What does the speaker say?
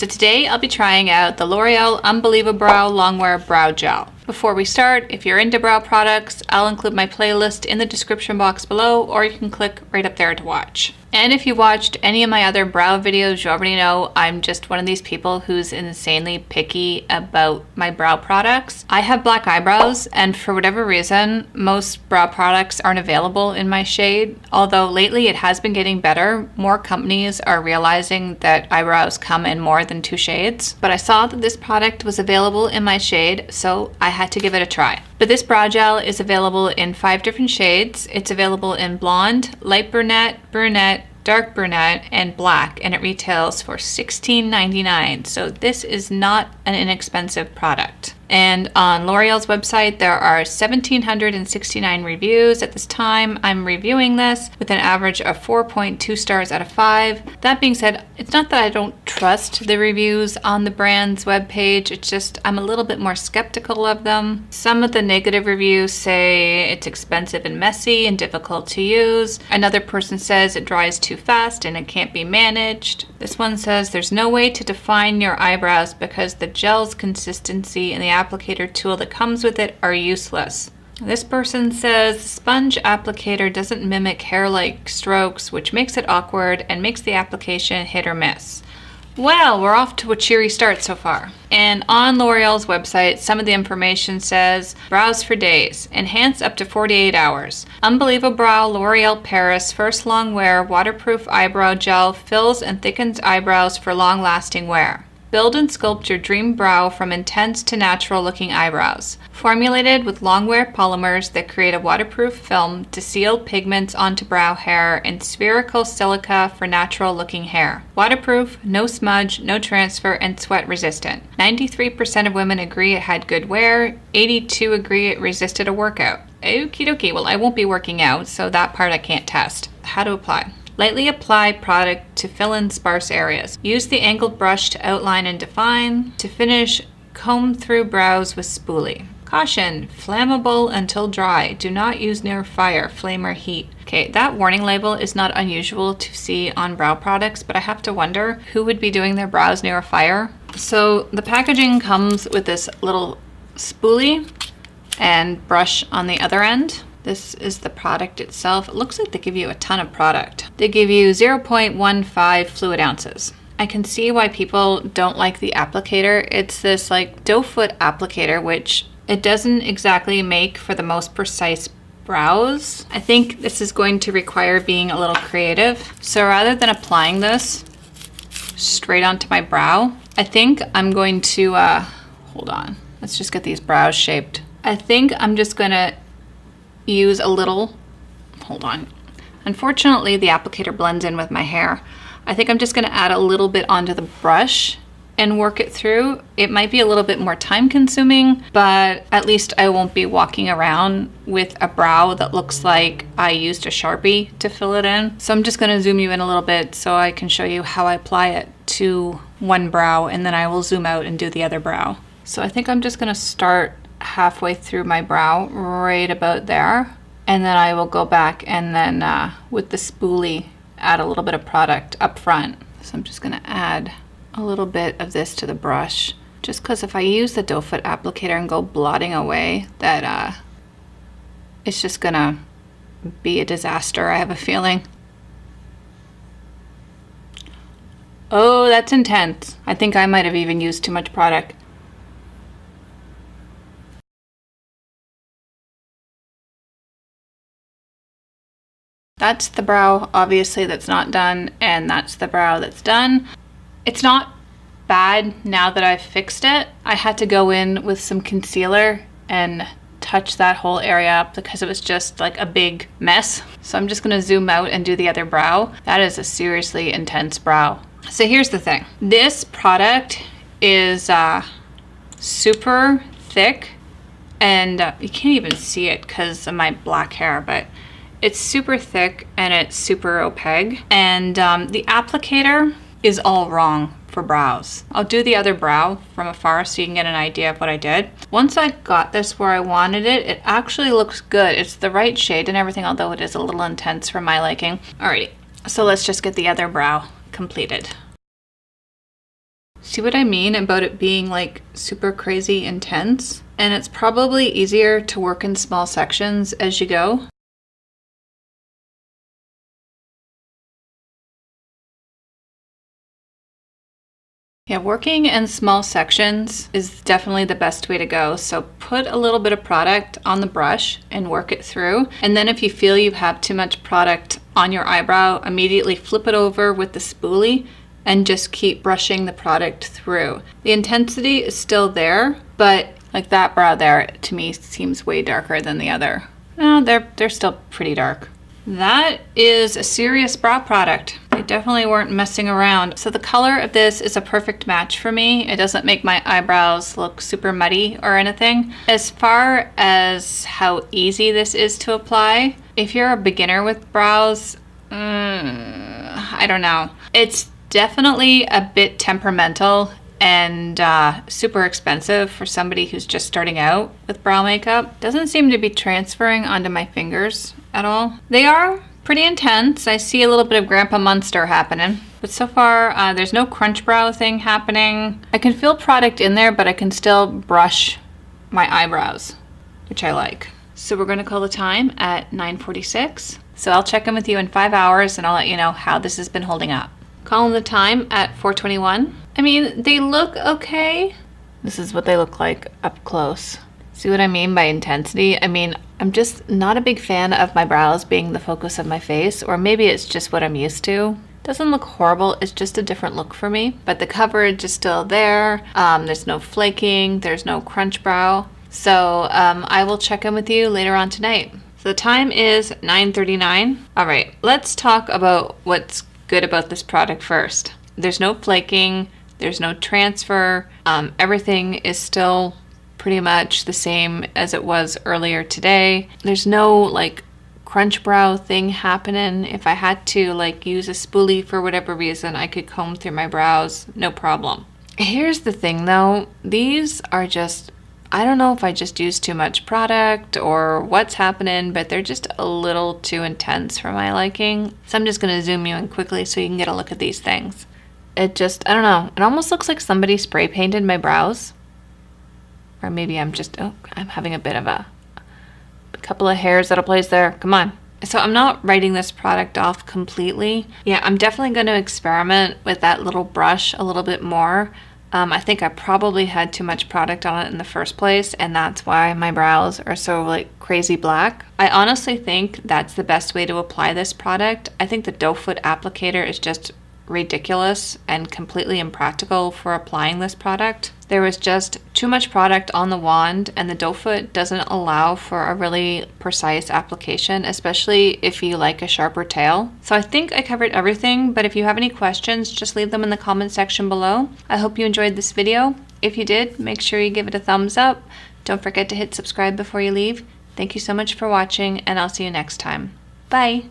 So today I'll be trying out the L'Oreal Unbelieva Brow Longwear Brow Gel. Before we start, if you're into brow products, I'll include my playlist in the description box below, or you can click right up there to watch. And if you watched any of my other brow videos, you already know I'm just one of these people who's insanely picky about my brow products. I have black eyebrows, and for whatever reason, most brow products aren't available in my shade. Although lately it has been getting better. More companies are realizing that eyebrows come in more than 2 shades. But I saw that this product was available in my shade, so I had to give it a try. But this brow gel is available in 5 different shades. It's available in blonde, light brunette, brunette, dark brunette, and black, and it retails for $16.99. So this is not an inexpensive product. And on L'Oreal's website, there are 1,769 reviews at this time. I'm reviewing this with an average of 4.2 stars out of 5. That being said, it's not that I don't trust the reviews on the brand's webpage. It's just I'm a little bit more skeptical of them. Some of the negative reviews say it's expensive and messy and difficult to use. Another person says it dries too fast and it can't be managed. This one says there's no way to define your eyebrows because the gel's consistency and the applicator tool that comes with it are useless. This person says the sponge applicator doesn't mimic hair-like strokes, which makes it awkward and makes the application hit or miss. Well, we're off to a cheery start so far. And on L'Oreal's website, some of the information says, brows for days, enhance up to 48 hours. Unbelieva Brow L'Oreal Paris First Long Wear Waterproof Eyebrow Gel fills and thickens eyebrows for long-lasting wear. Build and sculpt your dream brow from intense to natural-looking eyebrows. Formulated with Longwear polymers that create a waterproof film to seal pigments onto brow hair and spherical silica for natural-looking hair. Waterproof, no smudge, no transfer, and sweat-resistant. 93% of women agree it had good wear. 82% agree it resisted a workout. Okie dokie. Well, I won't be working out, so that part I can't test. How to apply. Lightly apply product to fill in sparse areas. Use the angled brush to outline and define. To finish, comb through brows with spoolie. Caution, flammable until dry. Do not use near fire, flame, or heat. Okay, that warning label is not unusual to see on brow products, but I have to wonder who would be doing their brows near a fire. So the packaging comes with this little spoolie and brush on the other end. This is the product itself. It looks like they give you a ton of product. They give you 0.15 fluid ounces. I can see why people don't like the applicator. It's this like doe foot applicator, which it doesn't exactly make for the most precise brows. I think this is going to require being a little creative. So rather than applying this straight onto my brow, I think I'm going to, hold on. Let's just get these brows shaped. I think I'm just gonna use a little, hold on. Unfortunately, the applicator blends in with my hair. I think I'm just gonna add a little bit onto the brush and work it through. It might be a little bit more time consuming, but at least I won't be walking around with a brow that looks like I used a Sharpie to fill it in. So I'm just gonna zoom you in a little bit so I can show you how I apply it to one brow, and then I will zoom out and do the other brow. So I think I'm just gonna start halfway through my brow, right about there, and then I will go back and then with the spoolie add a little bit of product up front. So I'm just gonna add a little bit of this to the brush, just because if I use the doe foot applicator and go blotting away, that it's just gonna be a disaster, I have a feeling. Oh, that's intense. I think I might have even used too much product. That's the brow, obviously, that's not done, and that's the brow that's done. It's not bad now that I've fixed it. I had to go in with some concealer and touch that whole area up because it was just like a big mess. So I'm just gonna zoom out and do the other brow. That is a seriously intense brow. So here's the thing. This product is super thick, and you can't even see it because of my black hair, but it's super thick and it's super opaque, and the applicator is all wrong for brows. I'll do the other brow from afar so you can get an idea of what I did. Once I got this where I wanted it, it actually looks good. It's the right shade and everything, although it is a little intense for my liking. Alrighty, so let's just get the other brow completed. See what I mean about it being like super crazy intense? And it's probably easier to work in small sections as you go. Yeah, working in small sections is definitely the best way to go. So put a little bit of product on the brush and work it through. And then if you feel you have too much product on your eyebrow, immediately flip it over with the spoolie and just keep brushing the product through. The intensity is still there, but like that brow there to me seems way darker than the other. No, they're still pretty dark. That is a serious brow product. They definitely weren't messing around. So the color of this is a perfect match for me. It doesn't make my eyebrows look super muddy or anything. As far as how easy this is to apply, if you're a beginner with brows, I don't know. It's definitely a bit temperamental and super expensive for somebody who's just starting out with brow makeup. Doesn't seem to be transferring onto my fingers at all. They are pretty intense. I see a little bit of Grandpa Munster happening, but so far there's no crunch brow thing happening. I can feel product in there, but I can still brush my eyebrows, which I like. So we're gonna call the time at 9:46. So I'll check in with you in 5 hours and I'll let you know how this has been holding up. Calling the time at 4:21. I mean, they look okay. This is what they look like up close. See what I mean by intensity? I mean, I'm just not a big fan of my brows being the focus of my face, or maybe it's just what I'm used to. Doesn't look horrible, it's just a different look for me. But the coverage is still there. There's no flaking, there's no crunch brow. So I will check in with you later on tonight. So the time is 9:39. All right, let's talk about what's good about this product first. There's no flaking, there's no transfer. Everything is still pretty much the same as it was earlier today. There's no like crunch brow thing happening. If I had to like use a spoolie for whatever reason, I could comb through my brows, no problem. Here's the thing though, these are just, I don't know if I just used too much product or what's happening, but they're just a little too intense for my liking. So I'm just gonna zoom you in quickly so you can get a look at these things. It just, I don't know, it almost looks like somebody spray painted my brows. Or maybe I'm just, oh, I'm having a bit of a couple of hairs out of place there. Come on. So I'm not writing this product off completely. Yeah, I'm definitely going to experiment with that little brush a little bit more. I think I probably had too much product on it in the first place, and that's why my brows are so like crazy black. I honestly think that's the best way to apply this product. I think the doe foot applicator is just ridiculous and completely impractical for applying this product. There was just too much product on the wand, and the doe foot doesn't allow for a really precise application, especially if you like a sharper tail. So I think I covered everything, but if you have any questions, just leave them in the comment section below. I hope you enjoyed this video. If you did, make sure you give it a thumbs up. Don't forget to hit subscribe before you leave. Thank you so much for watching, and I'll see you next time. Bye!